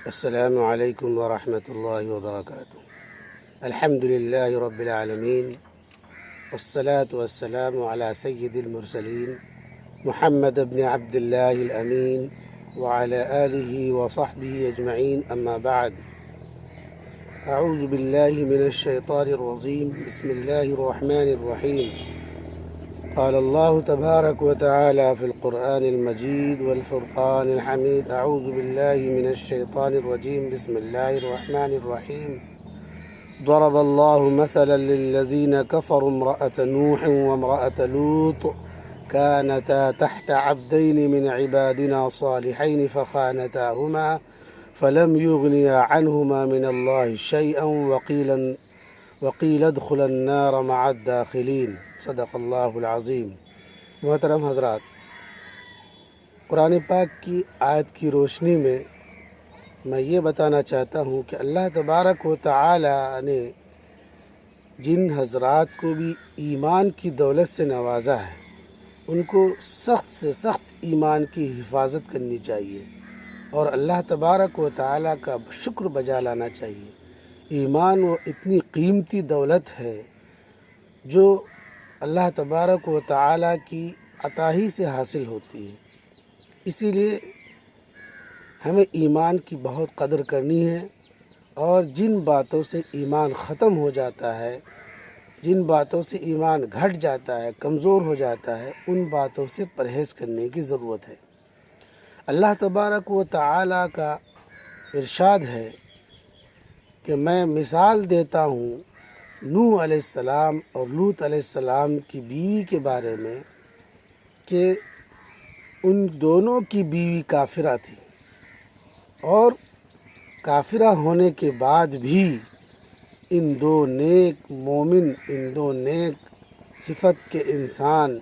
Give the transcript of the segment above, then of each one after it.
السلام علیکم ورحمۃ اللہ وبرکاتہ۔ الحمد للہ رب العالمین، والصلاة والسلام علی سید المرسلین محمد بن عبد اللہ الامین وعلی آلہ وصحبہ اجمعین، اما بعد۔ اعوذ باللہ من الشیطان الرجیم، بسم اللہ الرحمن الرحیم۔ قال اللہ تبارک وتعالی فی القرآن المجید والفرقان الحمید۔ اعوذ باللہ من الشیطان الرجیم، بسم اللہ الرحمن الرحیم۔ ضرب اللہ مثلا للذین کفروا امرأة نوح وامرأة لوط كانتا تحت عبدین من عبادنا صالحین فخانتاہما فلم یغنیا عنہما من اللہ شیئا وقیل ادخلا النار مع الداخلین۔ صدق اللہ العظیم۔ محترم حضرات، قرآن پاک کی آیت کی روشنی میں میں یہ بتانا چاہتا ہوں کہ اللہ تبارک و تعالی نے جن حضرات کو بھی ایمان کی دولت سے نوازا ہے، ان کو سخت سے سخت ایمان کی حفاظت کرنی چاہیے اور اللہ تبارک و تعالی کا شکر بجا لانا چاہیے۔ ایمان وہ اتنی قیمتی دولت ہے جو اللہ تبارک و تعالی کی عطا ہی سے حاصل ہوتی ہے۔ اسی لیے ہمیں ایمان کی بہت قدر کرنی ہے، اور جن باتوں سے ایمان ختم ہو جاتا ہے، جن باتوں سے ایمان گھٹ جاتا ہے، کمزور ہو جاتا ہے، ان باتوں سے پرہیز کرنے کی ضرورت ہے۔ اللہ تبارک و تعالی کا ارشاد ہے کہ میں مثال دیتا ہوں نوح علیہ السلام اور لوط علیہ السلام کی بیوی کے بارے میں کہ ان دونوں کی بیوی کافرہ تھی، اور کافرہ ہونے کے بعد بھی ان دو نیک مومن، ان دو نیک صفت کے انسان،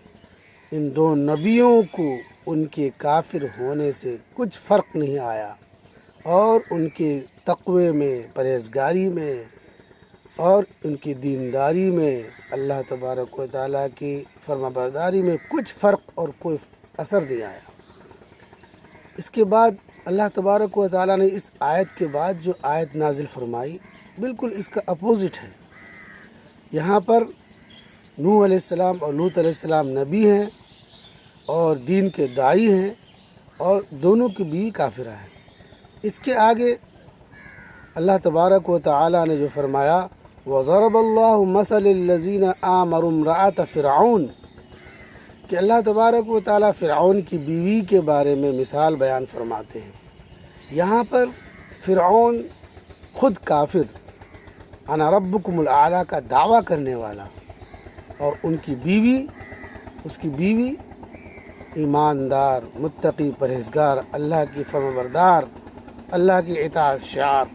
ان دو نبیوں کو ان کے کافر ہونے سے کچھ فرق نہیں آیا، اور ان کے تقوی میں، پرہیزگاری میں اور ان کی دینداری میں، اللہ تبارک و تعالیٰ کی فرمانبرداری میں کچھ فرق اور کوئی اثر نہیں آیا۔ اس کے بعد اللہ تبارک و تعالیٰ نے اس آیت کے بعد جو آیت نازل فرمائی، بالکل اس کا اپوزٹ ہے۔ یہاں پر نوح علیہ السلام اور لوط علیہ السلام نبی ہیں اور دین کے داعی ہیں، اور دونوں کی بیوی کافرہ ہیں۔ اس کے آگے اللہ تبارک و تعالیٰ نے جو فرمایا وَضَرَبَ اللَّهُ مَثَلَ الَّذِينَ آمَنُوا امْرَأَةَ فِرْعَوْنَ، کہ اللہ تبارک و تعالیٰ فرعون کی بیوی کے بارے میں مثال بیان فرماتے ہیں۔ یہاں پر فرعون خود کافر، انا ربکم الاعلیٰ کا دعویٰ کرنے والا، اور ان کی بیوی، اس کی بیوی ایماندار، متقی، پرہیزگار، اللہ کی فرمانبردار، اللہ کی اطاعت شعار،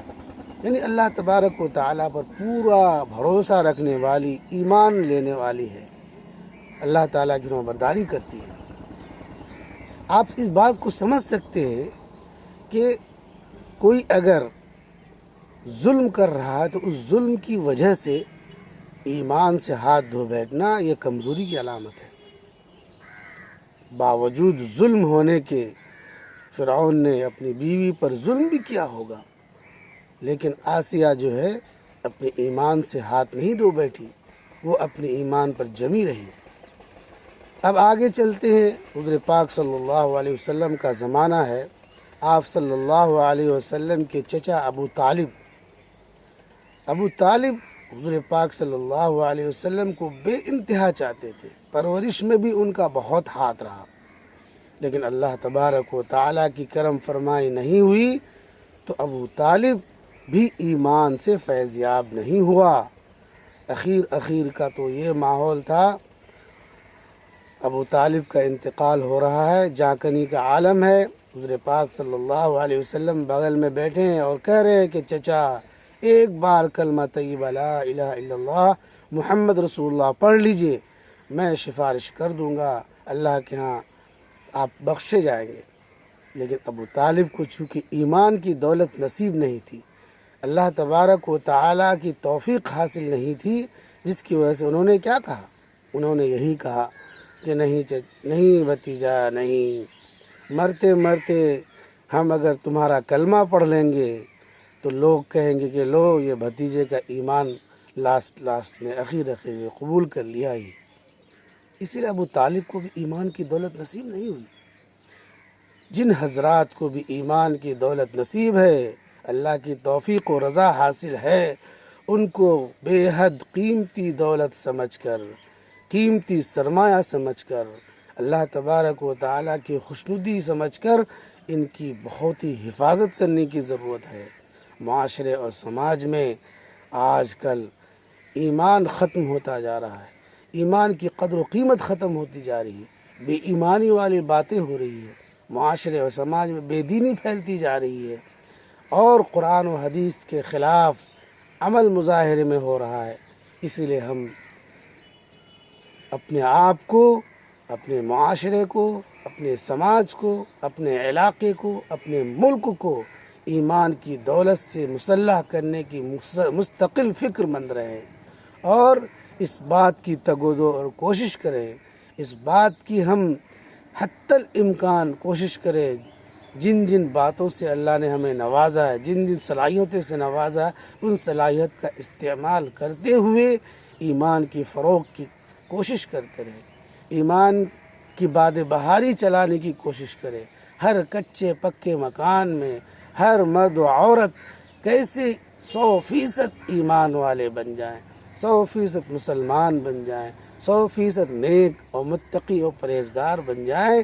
یعنی اللہ تبارک و تعالیٰ پر پورا بھروسہ رکھنے والی، ایمان لینے والی ہے، اللہ تعالیٰ کی فرمانبرداری کرتی ہے۔ آپ اس بات کو سمجھ سکتے ہیں کہ کوئی اگر ظلم کر رہا ہے تو اس ظلم کی وجہ سے ایمان سے ہاتھ دھو بیٹھنا یہ کمزوری کی علامت ہے۔ باوجود ظلم ہونے کے فرعون نے اپنی بیوی پر ظلم بھی کیا ہوگا، لیکن آسیہ جو ہے اپنے ایمان سے ہاتھ نہیں دھو بیٹھی، وہ اپنے ایمان پر جمی رہی۔ اب آگے چلتے ہیں۔ حضور پاک صلی اللہ علیہ وسلم کا زمانہ ہے۔ آپ صلی اللہ علیہ وسلم کے چچا ابو طالب حضور پاک صلی اللہ علیہ وسلم کو بے انتہا چاہتے تھے، پرورش میں بھی ان کا بہت ہاتھ رہا، لیکن اللہ تبارک و تعالیٰ کی کرم فرمائی نہیں ہوئی تو ابو طالب بھی ایمان سے فیض یاب نہیں ہوا۔ اخیر کا تو یہ ماحول تھا، ابو طالب کا انتقال ہو رہا ہے، جاکنی کا عالم ہے، حضور پاک صلی اللہ علیہ وسلم بغل میں بیٹھے ہیں اور کہہ رہے ہیں کہ چچا ایک بار کلمہ طیبہ لا الہ الا اللہ محمد رسول اللہ پڑھ لیجئے، میں سفارش کر دوں گا، اللہ کے ہاں آپ بخشے جائیں گے۔ لیکن ابو طالب کو چونکہ ایمان کی دولت نصیب نہیں تھی، اللہ تبارک و تعالیٰ کی توفیق حاصل نہیں تھی، جس کی وجہ سے انہوں نے کیا کہا؟ انہوں نے یہی کہا کہ نہیں بھتیجا، نہیں، مرتے مرتے ہم اگر تمہارا کلمہ پڑھ لیں گے تو لوگ کہیں گے کہ لو یہ بھتیجے کا ایمان لاسٹ میں اخیر میں قبول کر لیا ہی۔ اسی لیے ابو طالب کو بھی ایمان کی دولت نصیب نہیں ہوئی۔ جن حضرات کو بھی ایمان کی دولت نصیب ہے، اللہ کی توفیق و رضا حاصل ہے، ان کو بے حد قیمتی دولت سمجھ کر، قیمتی سرمایہ سمجھ کر، اللہ تبارک و تعالیٰ کی خوشنودی سمجھ کر ان کی بہت ہی حفاظت کرنے کی ضرورت ہے۔ معاشرے اور سماج میں آج کل ایمان ختم ہوتا جا رہا ہے، ایمان کی قدر و قیمت ختم ہوتی جا رہی ہے، بے ایمانی والی باتیں ہو رہی ہے، معاشرے اور سماج میں بے دینی پھیلتی جا رہی ہے، اور قرآن و حدیث کے خلاف عمل مظاہرے میں ہو رہا ہے۔ اسی لیے ہم اپنے آپ کو، اپنے معاشرے کو، اپنے سماج کو، اپنے علاقے کو، اپنے ملک کو ایمان کی دولت سے مسلح کرنے کی مستقل فکر مند رہیں، اور اس بات کی تگ و دو اور کوشش کریں، اس بات کی ہم حتی الامکان کوشش کریں، جن جن باتوں سے اللہ نے ہمیں نوازا ہے، جن جن صلاحیتوں سے نوازا ہے، ان صلاحیت کا استعمال کرتے ہوئے ایمان کی فروغ کی کوشش کرتے رہیں، ایمان کی باد بہاری چلانے کی کوشش کریں۔ ہر کچے پکے مکان میں ہر مرد و عورت کیسے 100% ایمان والے بن جائیں، 100% مسلمان بن جائیں، 100% نیک اور متقی اور پرہیزگار بن جائیں،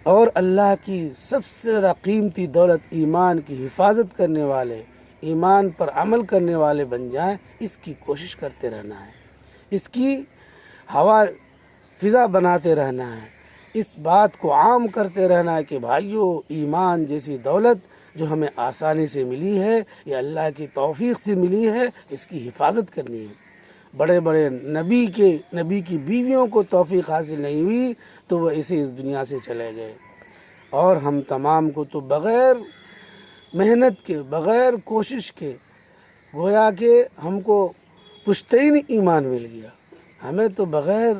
اور اللہ کی سب سے زیادہ قیمتی دولت ایمان کی حفاظت کرنے والے، ایمان پر عمل کرنے والے بن جائیں، اس کی کوشش کرتے رہنا ہے، اس کی ہوا فضا بناتے رہنا ہے، اس بات کو عام کرتے رہنا ہے کہ بھائیو، ایمان جیسی دولت جو ہمیں آسانی سے ملی ہے، یہ اللہ کی توفیق سے ملی ہے، اس کی حفاظت کرنی ہے۔ بڑے بڑے نبی کی بیویوں کو توفیق حاصل نہیں ہوئی تو وہ ایسے اس دنیا سے چلے گئے، اور ہم تمام کو تو بغیر محنت کے، بغیر کوشش کے، گویا کہ ہم کو پشتین ایمان مل گیا، ہمیں تو بغیر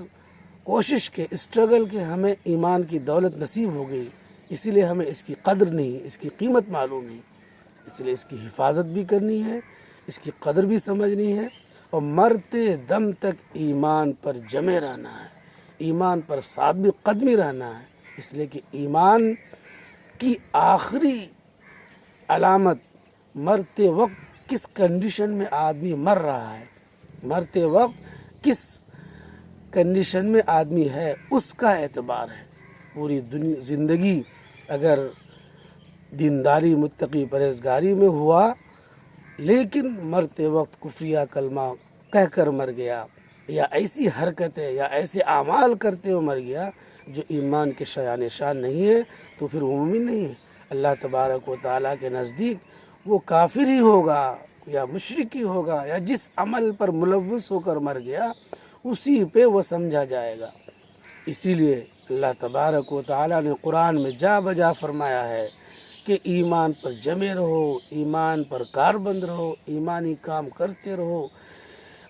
کوشش کے، اسٹرگل کے ہمیں ایمان کی دولت نصیب ہو گئی، اسی لیے ہمیں اس کی قدر نہیں، اس کی قیمت معلوم نہیں، اس لیے اس کی حفاظت بھی کرنی ہے، اس کی قدر بھی سمجھنی ہے، اور مرتے دم تک ایمان پر جمے رہنا ہے، ایمان پر ثابت قدمی رہنا ہے، اس لیے کہ ایمان کی آخری علامت مرتے وقت کس کنڈیشن میں آدمی مر رہا ہے، مرتے وقت کس کنڈیشن میں آدمی ہے، اس کا اعتبار ہے۔ پوری زندگی اگر دینداری، متقی، پرہیزگاری میں ہوا، لیکن مرتے وقت کفریہ کلمہ کہہ کر مر گیا، یا ایسی حرکتیں یا ایسے اعمال کرتے ہوئے مر گیا جو ایمان کے شایان شان نہیں ہے، تو پھر وہ مومن نہیں ہے۔ اللہ تبارک و تعالیٰ کے نزدیک وہ کافر ہی ہوگا، یا مشرک ہی ہوگا، یا جس عمل پر ملوث ہو کر مر گیا اسی پہ وہ سمجھا جائے گا۔ اسی لیے اللہ تبارک و تعالیٰ نے قرآن میں جا بجا فرمایا ہے کہ ایمان پر جمے رہو، ایمان پر کاربند رہو، ایمانی کام کرتے رہو،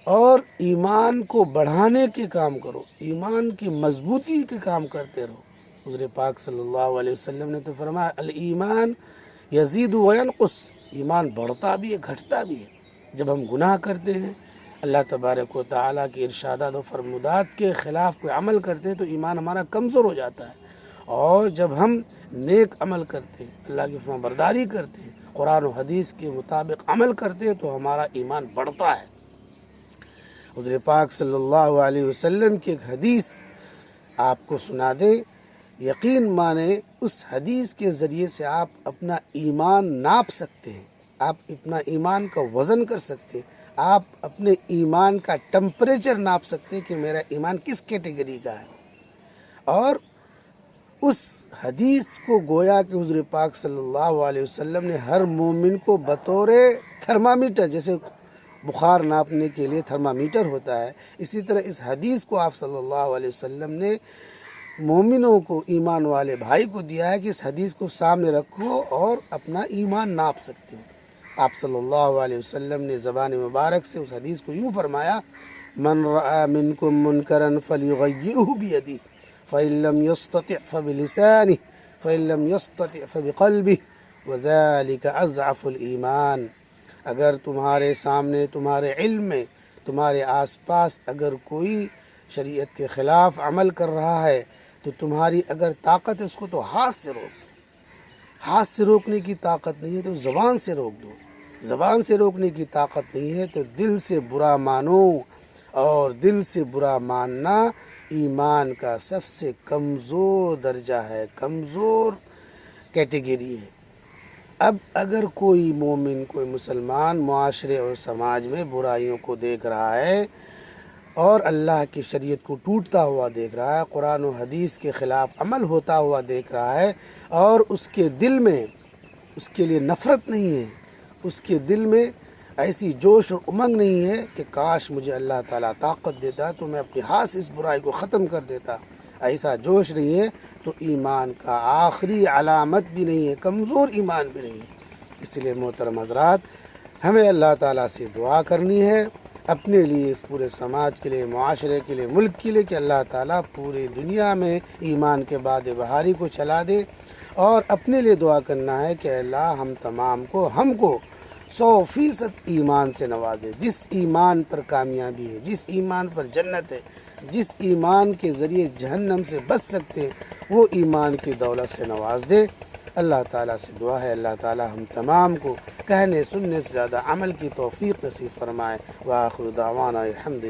اور ایمان کو بڑھانے کے کام کرو، ایمان کی مضبوطی کے کام کرتے رہو۔ حضور پاک صلی اللہ علیہ وسلم نے تو فرمایا الایمان یزید و ینقص، ایمان بڑھتا بھی ہے، گھٹتا بھی ہے۔ جب ہم گناہ کرتے ہیں، اللہ تبارک و تعالیٰ کے ارشادات و فرمودات کے خلاف کوئی عمل کرتے ہیں تو ایمان ہمارا کمزور ہو جاتا ہے، اور جب ہم نیک عمل کرتے ہیں، اللہ کی فرما برداری کرتے ہیں، قرآن و حدیث کے مطابق عمل کرتے ہیں، تو ہمارا ایمان بڑھتا ہے۔ حضور پاک صلی اللہ علیہ وسلم کی ایک حدیث آپ کو سنا دیں، یقین مانیں اس حدیث کے ذریعے سے آپ اپنا ایمان ناپ سکتے ہیں، آپ اپنا ایمان کا وزن کر سکتے ہیں، آپ اپنے ایمان کا ٹمپریچر ناپ سکتے ہیں کہ میرا ایمان کس کیٹیگری کا ہے۔ اور اس حدیث کو گویا کہ حضور پاک صلی اللہ علیہ وسلم نے ہر مومن کو بطور تھرمامیٹر، جیسے بخار ناپنے کے لیے تھرمامیٹر ہوتا ہے، اسی طرح اس حدیث کو آپ صلی اللہ علیہ وسلم نے مومنوں کو، ایمان والے بھائی کو دیا ہے کہ اس حدیث کو سامنے رکھو اور اپنا ایمان ناپ سکتے ہو۔ آپ صلی اللہ علیہ وسلم نے زبان مبارک سے اس حدیث کو یوں فرمایا، من رأى منکم منکرا فلیغیرہ بیدہ فإن لم يستطع فبلسانہ فإن لم يستطع فبقلبه وذلك اضعف الایمان۔ اگر تمہارے سامنے، تمہارے علم میں، تمہارے آس پاس اگر کوئی شریعت کے خلاف عمل کر رہا ہے تو تمہاری اگر طاقت ہے اس کو تو ہاتھ سے روک دو۔ ہاتھ سے روکنے کی طاقت نہیں ہے تو زبان سے روک دو۔ زبان سے روکنے کی طاقت نہیں ہے تو دل سے برا مانو، اور دل سے برا ماننا ایمان کا سب سے کمزور درجہ ہے، کمزور کیٹیگری ہے۔ اب اگر کوئی مومن، کوئی مسلمان معاشرے اور سماج میں برائیوں کو دیکھ رہا ہے اور اللہ کی شریعت کو ٹوٹتا ہوا دیکھ رہا ہے، قرآن و حدیث کے خلاف عمل ہوتا ہوا دیکھ رہا ہے، اور اس کے دل میں اس کے لیے نفرت نہیں ہے، اس کے دل میں ایسی جوش اور امنگ نہیں ہے کہ کاش مجھے اللہ تعالیٰ طاقت دیتا تو میں اپنے ہاتھ سے اس برائی کو ختم کر دیتا، ایسا جوش نہیں ہے تو ایمان کا آخری علامت بھی نہیں ہے، کمزور ایمان بھی نہیں ہے۔ اس لیے محترم حضرات، ہمیں اللہ تعالیٰ سے دعا کرنی ہے اپنے لیے، اس پورے سماج کے لیے، معاشرے کے لیے، ملک کے لیے، کہ اللہ تعالیٰ پوری دنیا میں ایمان کے باد بہاری کو چلا دے، اور اپنے لیے دعا کرنا ہے کہ اللہ ہم کو 100% ایمان سے نوازے۔ جس ایمان پر کامیابی ہے، جس ایمان پر جنت ہے، جس ایمان کے ذریعے جہنم سے بچ سکتے ہیں، وہ ایمان کی دولت سے نواز دے۔ اللہ تعالیٰ سے دعا ہے اللہ تعالیٰ ہم تمام کو کہنے سننے سے زیادہ عمل کی توفیق نصیب فرمائے۔ وآخر دعوانا الحمد